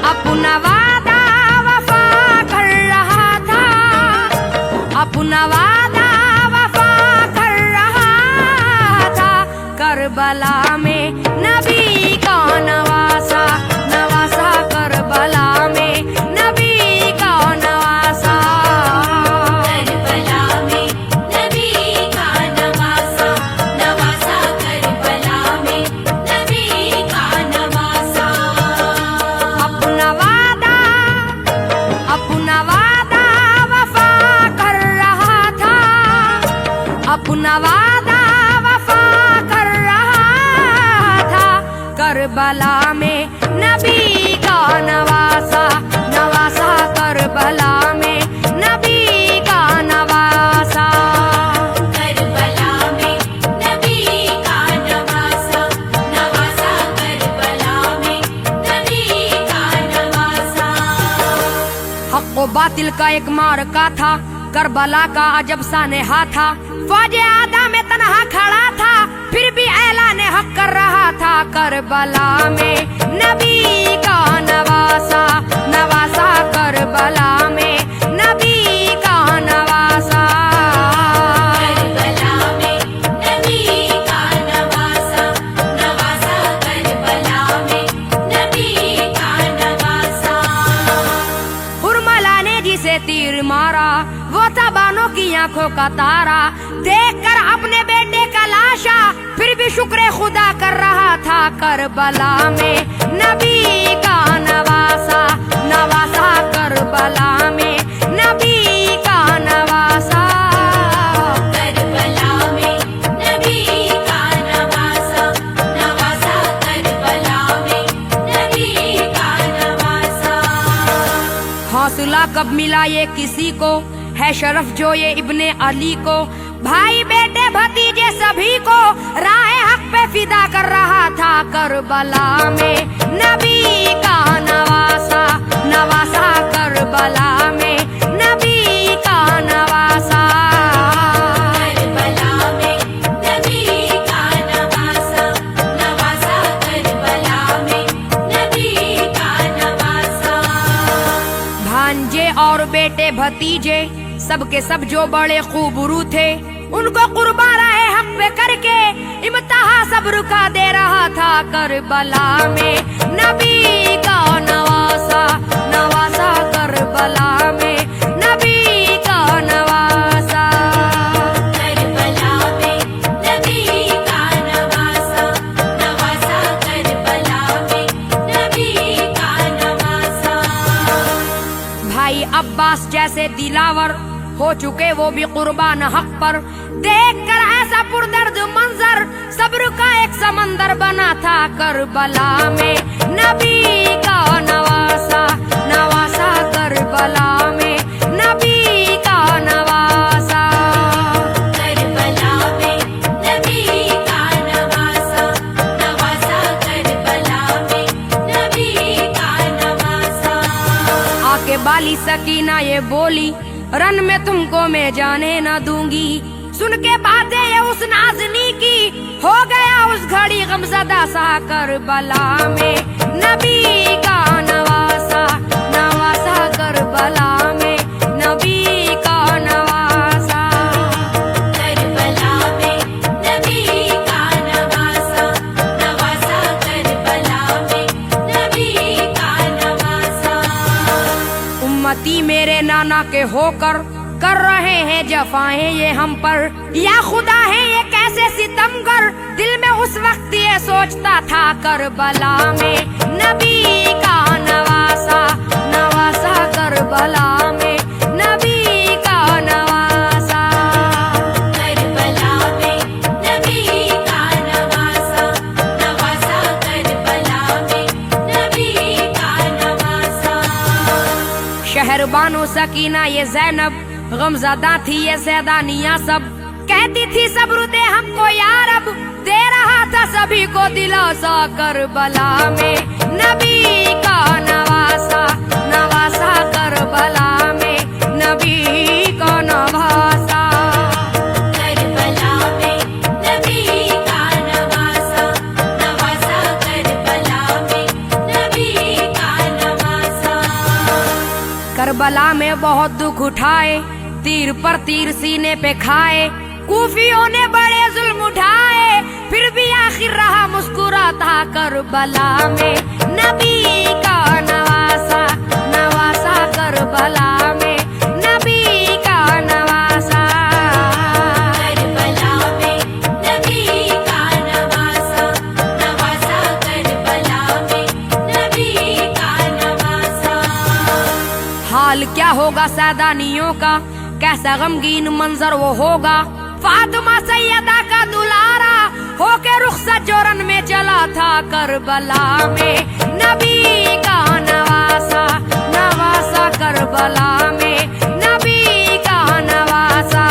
अपना वादा वफा कर रहा था, अपना वादा वफा कर रहा था। करबला में नबी का नवासा, नवासा करबला में नबी का नवासा। करबला में नबी का नवासा, नवासा करबला में नबी का नवासा। अपना वादा वफा कर रहा था, अपना वादा वफा कर रहा था। करबला में नबी का नवासा, नवासा करबला में नबी का नवासा। करबला में नबी का नवासा, नवासा करबला में नबी का नवासा। हक व बातिल का एक मार्का था, करबला का अजब सा नेहा था। फौज आदा में तनहा खड़ा था, फिर भी ऐलान हक कर रहा था। करबला में नबी का नवासा, नवासा करबला में नबी का नवासा। करबला में नबी का नवासा, नवासा करबला में नबी का नवासा। हुरमला ने जिसे तीर मारा, वो था बानों की आंखों का तारा। देखकर अपने बेटे का लाशा, फिर भी शुक्र खुदा कर रहा था। करबला में नबी का नवासा, नवासा करबला में नबी का नवासा। करबला में नबी का नवासा, नवासा करबला में नबी का नवासा। हौसला कब मिला ये किसी को, है शरफ जो ये इब्ने अली को। भाई बेटे भतीजे सभी को राह हक पे फिदा कर रहा था। करबला में नबी का नवासा, नवासा करबला में नबी का नवासा। करबला में नबी का नवासा, नवासा करबला में नबी का नवासा। भांजे और बेटे भतीजे सबके सब जो बड़े खूबरू थे, उनको कुर्बान रहे हक पे करके इम्तिहा सब्र का दे रहा था। करबला में नबी का नवासा, नवासा करबला में नबी का नवासा। करबला में नबी का नवासा, नवासा करबला में नबी का नवासा। भाई अब्बास जैसे दिलावर हो चुके वो भी कुर्बान हक पर। देखकर ऐसा पुरदर्द मंजर सब्र का एक समंदर बना था। करबला में नबी का नवासा, नवासा करबला में नबी का नवासा। करबला में नबी का नवासा, नवासा करबला में नबी का नवासा। आके बाली सकीना ये बोली, रन में तुमको मैं जाने न दूंगी। सुन के बातें ये उस नाज़नी की, हो गया उस घड़ी गमज़दा सा। करबला में नबी का नवासा, नवासा करबला में नबी का नवासा। करबला में नबी का नवासा, नवासा करबला में नबी का नवासा। उम्मती मेरे नाना के होकर कर रहे हैं जफाएं ये हम पर। या खुदा है ये कैसे सितमगर, दिल में उस वक्त ये सोचता था। करबला में नबी का नवासा, नवासा करबला में नबी का नवासा। करबला में नबी का नवासा, नवासा करबला में नबी का नवासा। शहरबानो सकीना ये जैनब, गमज़दा थी ये ज़ैदानिया सब। कहती थी सब्र दे हमको या रब, दे रहा था सभी को दिलासा। करबला में नबी का नवासा, नवासा करबला में नबी का नवासा। करबला में नबी का नवासा, नवासा करबला में ने बहुत दुख उठाए, तीर पर तीर सीने पे खाए, कूफियों ने बड़े जुल्म उठाए, फिर भी आखिर रहा मुस्कुराता करबला में नबी का नवासा, नवासा करबला में नबी का नवासा। करबला में नबी का नवासा, नवासा करबला में नबी का नवासा। हाल क्या होगा सैदानियों का, कैसा गमगीन मंजर वो होगा। फातिमा सैयदा का दुलारा होके रुखसत जोरन में चला था करबला में नबी का नवासा, नवासा करबला में नबी का नवासा।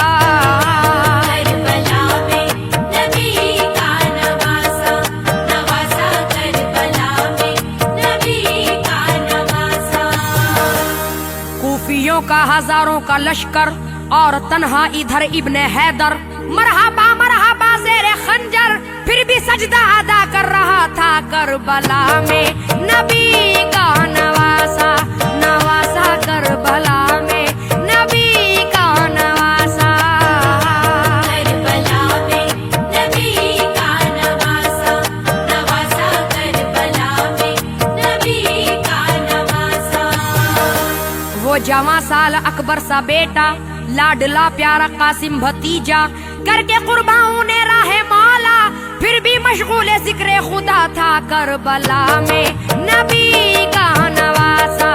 करबला में नबी का नवासा, नवासा करबला में नबी का नवासा। कूफियों का हजारों का लश्कर और तन्हा इधर इब्ने हैदर, मरहबा मरहबा ज़ेरे खंजर, फिर भी सजदा अदा कर रहा था करबला में नबी का नवासा, नवासा करबला में नबी का नवासा। करबला में नबी का नवासा, नवासा करबला में नबी का नवासा। वो जवां साल अकबर सा बेटा, लाडला प्यारा कासिम भतीजा, करके कुर्बाओं ने राहे मौला, फिर भी मशगूल जिक्र खुदा था करबला में नबी का नवासा,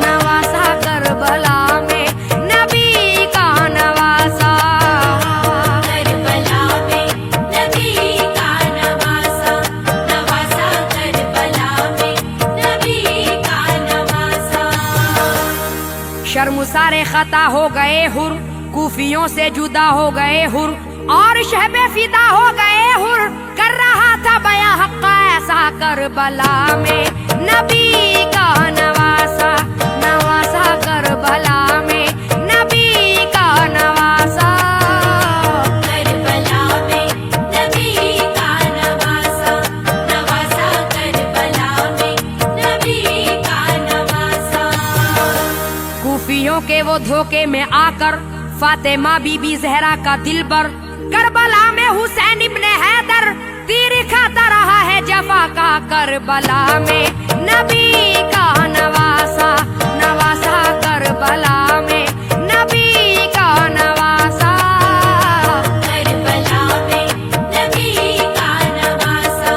नवासा करबला में नबी का नवासा। करबला में नबी का नवासा, नवासा करबला में नबी का नवासा। शर्मसारे खता हो गए हुर, कूफियों से जुदा हो गए हुर, और शहबे फिदा हो गए हुर, कर रहा था बया हक़ ऐसा करबला में नबी का नवासा, नवासा करबला में नबी का नवासा। करबला में नबी का नवासा, नवासा करबला में नबी का नवासा। कूफियों के वो धोखे में आकर फातिमा बीबी जहरा का दिलबर, करबला में हुसैन इब्ने हैदर, तीर खाता रहा है जफा का करबला में नबी का नवासा, नवासा करबला में नबी का नवासा। करबला में नबी का नवासा,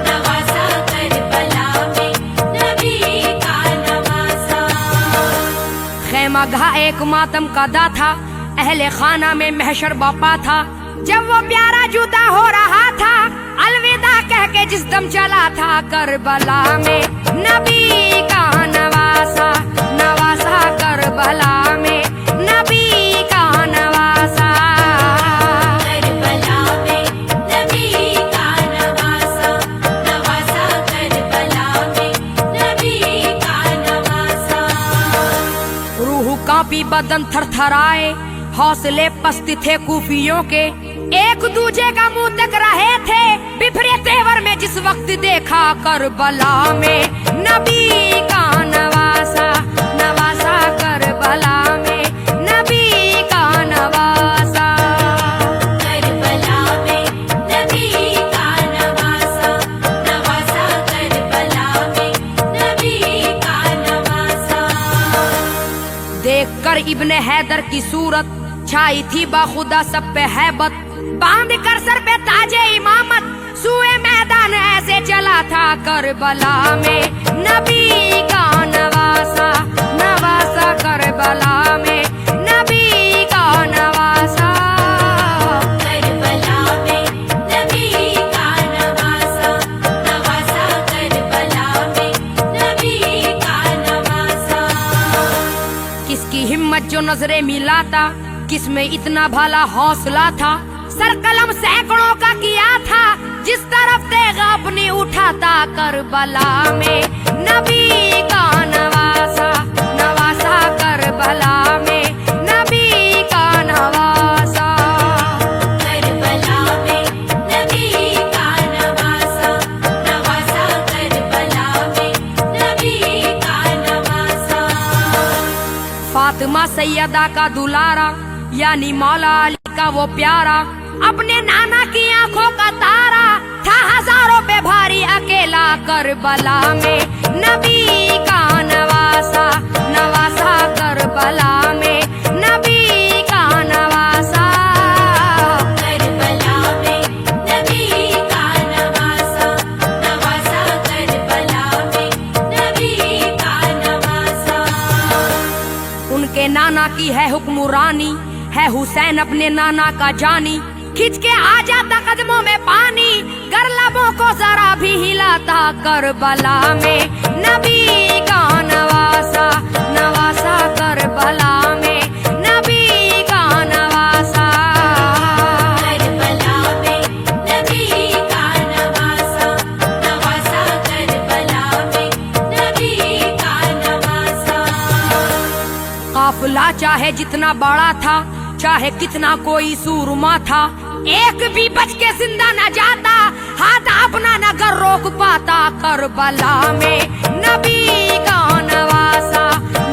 नवासा करबला में नबी का नवासा। खैमा घा एक मातम का दा था, अहले खाना में महशर बापा था, जब वो प्यारा जुदा हो रहा था, अलविदा कह के जिस दम चला था करबला में नबी का नवासा, नवासा करबला में नबी का नवासा। करबला में नबी का नवासा, नवासा करबला में नबी का नवासा। रूह कांपी बदन थरथराए, हौसले पस्त थे कूफियों के, एक दूजे का मुंह तक रहे थे, बिफरे तेवर में जिस वक्त देखा करबला में नबी का नवासा, नवासा करबला में नबी का नवासा। करबला में नबी का नवासा, नवासा करबला में नबी का नवासा। देख कर इब्ने हैदर की सूरत, छाई थी बाखुदा सब पे हैबत, बांध कर सर पे ताजे इमामत, सुए मैदान ऐसे चला था करबला में नबी का नवासा, नवासा करबला में नबी का नवासा। करबला में नबी का नवासा, नवासा करबला में नबी का नवासा। किसकी हिम्मत जो नजरे मिलाता, किस में इतना भला हौसला था, सर कलम सैकड़ों का किया था, जिस तरफ तेगा अपनी उठाता करबला में नबी का नवासा, नवासा करबला में नबी का नवासा। करबला में नबी का नवासा, नवासा करबला में नबी का नवासा। फातिमा सैयदा का दुलारा यानी मौला अली का वो प्यारा, अपने नाना की आंखों का तारा था हजारों पे भारी अकेला करबला में नबी का नवासा, नवासा करबला में नबी का नवासा। करबला में नबी का नवासा, नवासा करबला में नबी का नवासा। उनके नाना की है हुक्मरानी, है हुसैन अपने नाना का जानी, खिंच के आ जाता कदमों में पानी, गर लबों को जरा भी हिलाता करबला में नबी का नवासा, नवासा करबला में नबी का नवासा। करबला में नबी का नवासा, नवासा करबला में नबी का नवासा। काफिला चाहे जितना बड़ा था, चाहे कितना कोई सूरमा था, एक भी बच के जिंदा न जाता, हाथ अपना न कर रोक पाता करबला में नबी का नवासा,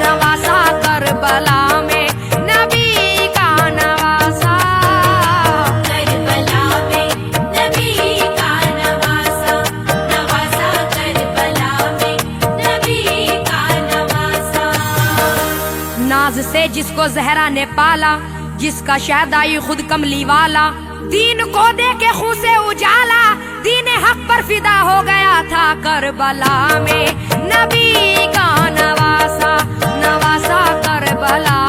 नवासा करबला में नबी का नवासा। करबला में नबी का नवासा, नवासा करबला में नबी का नवासा। नाज से जिसको जहरा ने पाला, जिसका शहदाई खुद कमली वाला, दीन को दे के खून से उजाला, दीन हक पर फिदा हो गया था करबला में नबी का नवासा, नवासा करबला